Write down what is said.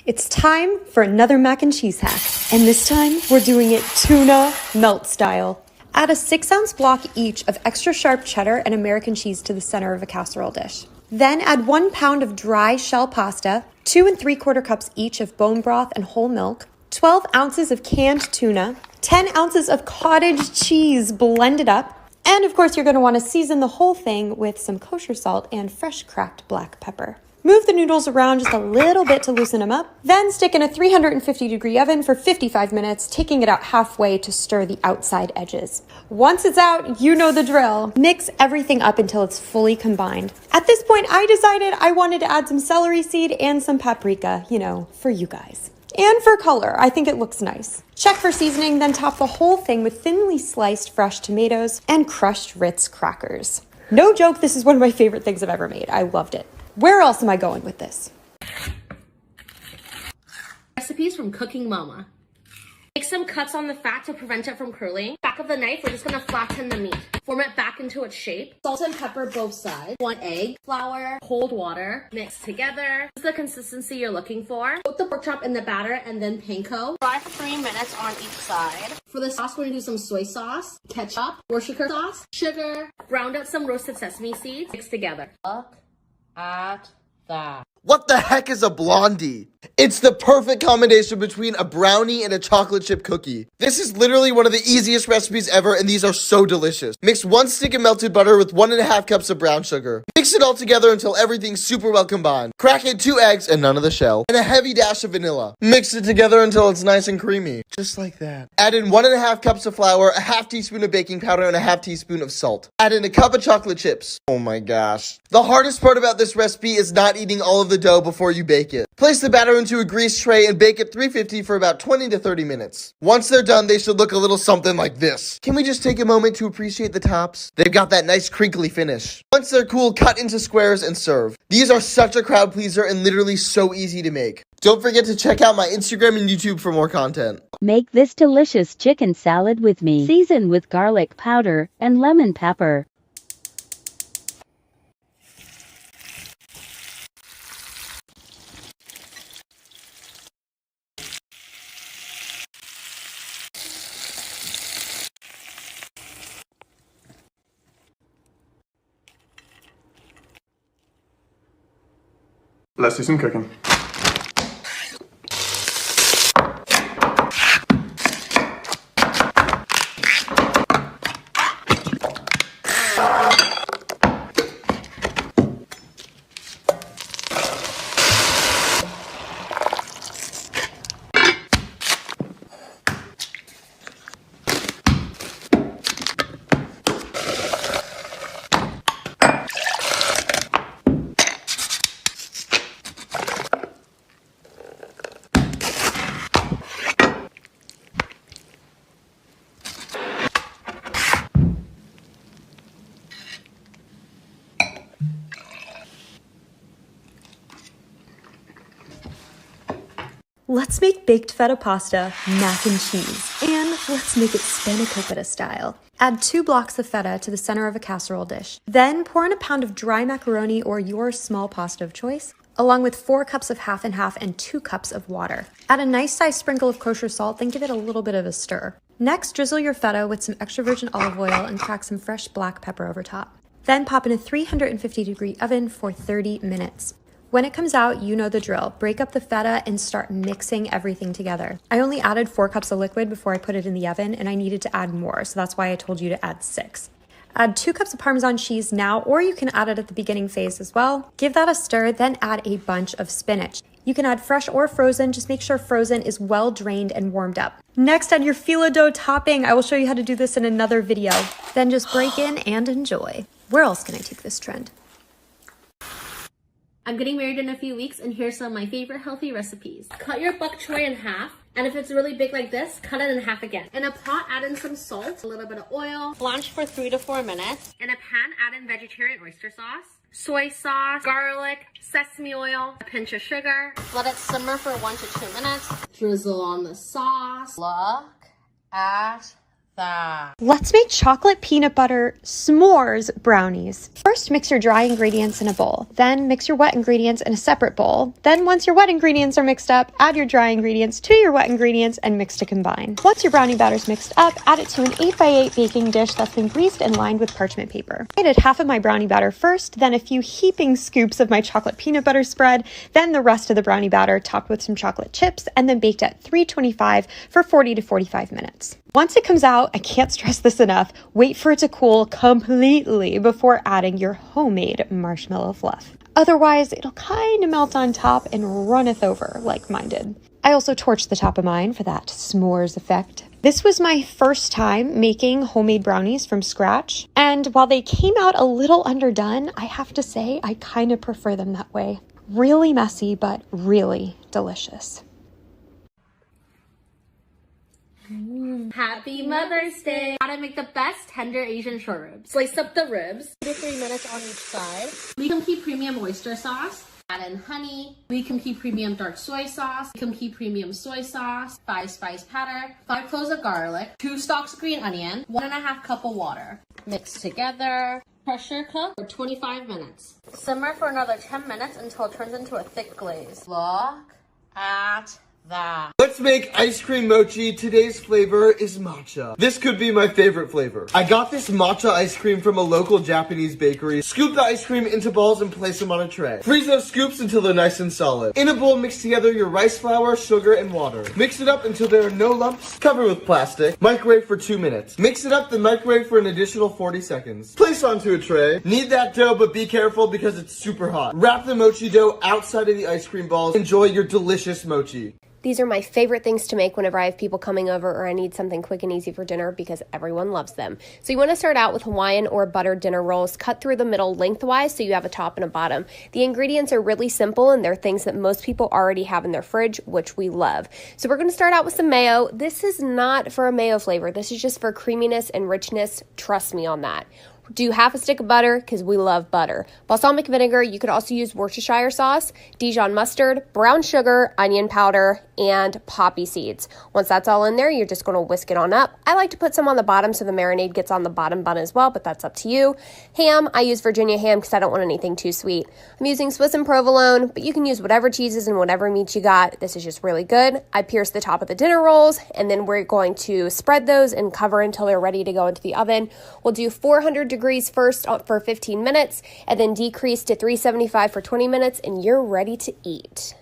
It's time for another mac and cheese hack. And this time, we're doing it tuna melt style. Add a 6-ounce block each of extra sharp cheddar and American cheese to the center of a casserole dish. Then add 1 pound of dry shell pasta, 2 3/4 cups each of bone broth and whole milk, 12 ounces of canned tuna, 10 ounces of cottage cheese blended up, and of course you're going to want to season the whole thing with some kosher salt and fresh cracked black pepper. Move the noodles around just a little bit to loosen them up. Then stick in a 350-degree oven for 55 minutes, taking it out halfway to stir the outside edges. Once it's out, you know the drill. Mix everything up until it's fully combined. At this point, I decided I wanted to add some celery seed and some paprika, for you guys. And for color, I think it looks nice. Check for seasoning, then top the whole thing with thinly sliced fresh tomatoes and crushed Ritz crackers. No joke, this is one of my favorite things I've ever made. I loved it. Where else am I going with this? Recipes from Cooking Mama. Make some cuts on the fat to prevent it from curling. Back of the knife, we're just gonna flatten the meat. Form it back into its shape. Salt and pepper both sides. 1 egg, flour, cold water, mix together. This is the consistency you're looking for. Coat the pork chop in the batter and then panko. Fry for 3 minutes on each side. For the sauce, we're gonna do some soy sauce, ketchup, Worcestershire sauce, sugar, ground up some roasted sesame seeds, mix together. Look at that. What the heck is a blondie? It's the perfect combination between a brownie and a chocolate chip cookie. This is literally one of the easiest recipes ever, and these are so delicious. Mix 1 stick of melted butter with 1.5 cups of brown sugar. Mix it all together until everything's super well combined. Crack in 2 eggs and none of the shell, and a heavy dash of vanilla. Mix it together until it's nice and creamy. Just like that. Add in 1.5 cups of flour, a half teaspoon of baking powder, and a half teaspoon of salt. Add in a cup of chocolate chips. Oh my gosh. The hardest part about this recipe is not eating all of the dough before you bake it. Place the batter into a greased tray and bake at 350 for about 20 to 30 minutes. Once they're done, they should look a little something like this. Can we just take a moment to appreciate the tops? They've got that nice crinkly finish. Once they're cool, cut into squares and serve. These are such a crowd pleaser and literally so easy to make. Don't forget to check out my Instagram and YouTube for more content. Make this delicious chicken salad with me. Season with garlic powder and lemon pepper. Let's do some cooking. Let's make baked feta pasta, mac and cheese, and let's make it spanakopita style. Add 2 blocks of feta to the center of a casserole dish. Then pour in a pound of dry macaroni or your small pasta of choice, along with 4 cups of half and half and 2 cups of water. Add a nice sized sprinkle of kosher salt, then give it a little bit of a stir. Next, drizzle your feta with some extra virgin olive oil and crack some fresh black pepper over top. Then pop in a 350-degree oven for 30 minutes. When it comes out, you know the drill. Break up the feta and start mixing everything together. I only added 4 cups of liquid before I put it in the oven, and I needed to add more, so that's why I told you to add 6. Add 2 cups of Parmesan cheese now, or you can add it at the beginning phase as well. Give that a stir, then add a bunch of spinach. You can add fresh or frozen, just make sure frozen is well drained and warmed up. Next, add your phyllo dough topping. I will show you how to do this in another video. Then just break in and enjoy. Where else can I take this trend? I'm getting married in a few weeks, and here's some of my favorite healthy recipes. Cut your bok choy in half, and if it's really big like this, cut it in half again. In a pot, add in some salt, a little bit of oil, blanch for 3 to 4 minutes. In a pan, add in vegetarian oyster sauce, soy sauce, garlic, sesame oil, a pinch of sugar. Let it simmer for 1 to 2 minutes. Drizzle on the sauce. Look at Let's make chocolate peanut butter s'mores brownies. First, mix your dry ingredients in a bowl. Then mix your wet ingredients in a separate bowl. Then once your wet ingredients are mixed up, add your dry ingredients to your wet ingredients and mix to combine. Once your brownie batter's mixed up, add it to an 8x8 baking dish that's been greased and lined with parchment paper. I added half of my brownie batter first, then a few heaping scoops of my chocolate peanut butter spread, then the rest of the brownie batter topped with some chocolate chips, and then baked at 325 for 40 to 45 minutes. Once it comes out, I can't stress this enough, wait for it to cool completely before adding your homemade marshmallow fluff. Otherwise, it'll kind of melt on top and runneth over like mine did. I also torched the top of mine for that s'mores effect. This was my first time making homemade brownies from scratch, and while they came out a little underdone, I have to say I kind of prefer them that way. Really messy, but really delicious. Happy Mother's Day! How to make the best tender Asian short ribs. Slice up the ribs, 2 to 3 minutes on each side. We can keep premium oyster sauce. Add in honey. We can keep premium dark soy sauce. We can keep premium soy sauce. 5 spice powder. 5 cloves of garlic. 2 stalks of green onion. 1.5 cup of water. Mix together. Pressure cook for 25 minutes. Simmer for another 10 minutes until it turns into a thick glaze. Look at that. Let's make ice cream mochi. Today's flavor is matcha. This could be my favorite flavor. I got this matcha ice cream from a local Japanese bakery. Scoop the ice cream into balls and place them on a tray. Freeze those scoops until they're nice and solid. In a bowl, mix together your rice flour, sugar, and water. Mix it up until there are no lumps. Cover with plastic. Microwave for 2 minutes. Mix it up, then microwave for an additional 40 seconds. Place onto a tray. Knead that dough, but be careful because it's super hot. Wrap the mochi dough outside of the ice cream balls. Enjoy your delicious mochi. These are my favorite things to make whenever I have people coming over or I need something quick and easy for dinner because everyone loves them. So you want to start out with Hawaiian or buttered dinner rolls, cut through the middle lengthwise so you have a top and a bottom. The ingredients are really simple and they're things that most people already have in their fridge, which we love. So we're going to start out with some mayo. This is not for a mayo flavor. This is just for creaminess and richness. Trust me on that. Do half a stick of butter because we love butter. Balsamic vinegar, you could also use Worcestershire sauce, Dijon mustard, brown sugar, onion powder, and poppy seeds. Once that's all in there, you're just going to whisk it on up. I like to put some on the bottom so the marinade gets on the bottom bun as well, but that's up to you. Ham, I use Virginia ham because I don't want anything too sweet. I'm using Swiss and provolone, but you can use whatever cheeses and whatever meat you got. This is just really good. I pierce the top of the dinner rolls, and then we're going to spread those and cover until they're ready to go into the oven. We'll do 400 degrees first for 15 minutes, and then decrease to 375 for 20 minutes, and you're ready to eat.